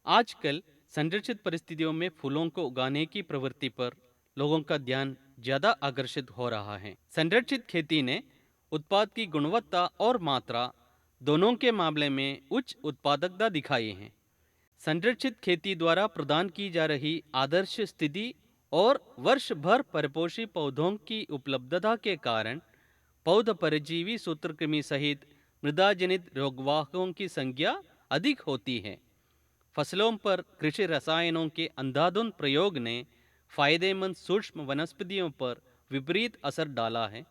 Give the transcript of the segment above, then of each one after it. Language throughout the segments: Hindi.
आजकल संरक्षित परिस्थितियों में फूलों को उगाने की प्रवृत्ति पर लोगों का ध्यान ज्यादा आकर्षित हो रहा है। संरक्षित खेती ने उत्पाद की गुणवत्ता और मात्रा दोनों के मामले में उच्च उत्पादकता दिखाई है। संरक्षित खेती द्वारा प्रदान की जा रही आदर्श स्थिति और वर्ष भर परिपोषी पौधों की उपलब्धता के कारण पौध परजीवी सूत्रकृमि सहित मृदा जनित रोगवाहकों की संख्या अधिक होती है। फसलों पर कृषि रसायनों के अंधाधुंध प्रयोग ने फायदेमंद सूक्ष्म वनस्पतियों पर विपरीत असर डाला है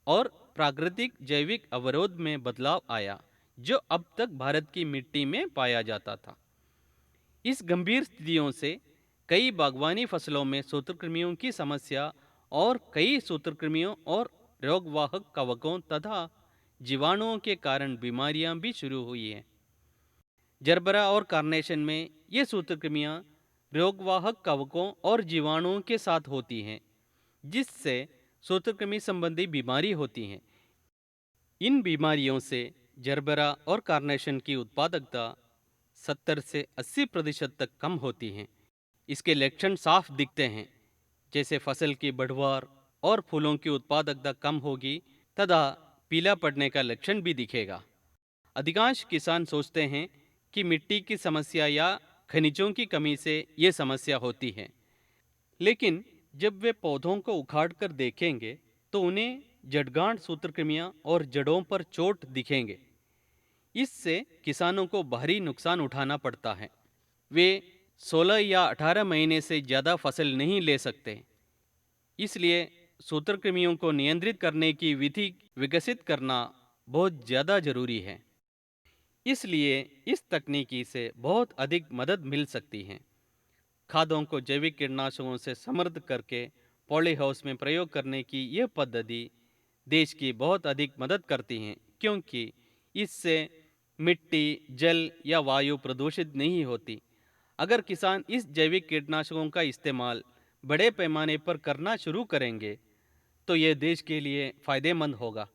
और प्राकृतिक जैविक अवरोध में बदलाव आया, जो अब तक भारत की मिट्टी में पाया जाता था। इस गंभीर स्थितियों से कई बागवानी फसलों में सूत्रकृमियों की समस्या और कई सूत्रकृमियों और रोगवाहक कवकों तथा जीवाणुओं के कारण बीमारियां भी शुरू हुई हैं। जरबरा और कार्नेशन में ये सूत्रकृमियां रोगवाहक कवकों और जीवाणुओं के साथ होती हैं, जिससे सूत्रकृमि संबंधी बीमारी होती हैं। इन बीमारियों से जरबरा और कार्नेशन की उत्पादकता 70 से 80% तक कम होती है। इसके लक्षण साफ दिखते हैं, जैसे फसल की बढ़वार और फूलों की उत्पादकता कम होगी तथा पीला पड़ने का लक्षण भी दिखेगा। अधिकांश किसान सोचते हैं कि मिट्टी की समस्या या खनिजों की कमी से ये समस्या होती है, लेकिन जब वे पौधों को उखाड़ कर देखेंगे तो उन्हें जड़गांठ सूत्रकृमियां और जड़ों पर चोट दिखेंगे। इससे किसानों को भारी नुकसान उठाना पड़ता है। वे 16 या 18 महीने से ज़्यादा फसल नहीं ले सकते। इसलिए सूत्रकृमियों को नियंत्रित करने की विधि विकसित करना बहुत ज़्यादा जरूरी है। इसलिए इस तकनीकी से बहुत अधिक मदद मिल सकती है। खादों को जैविक कीटनाशकों से समृद्ध करके पॉली हाउस में प्रयोग करने की यह पद्धति देश की बहुत अधिक मदद करती हैं, क्योंकि इससे मिट्टी, जल या वायु प्रदूषित नहीं होती। अगर किसान इस जैविक कीटनाशकों का इस्तेमाल बड़े पैमाने पर करना शुरू करेंगे, तो यह देश के लिए फायदेमंद होगा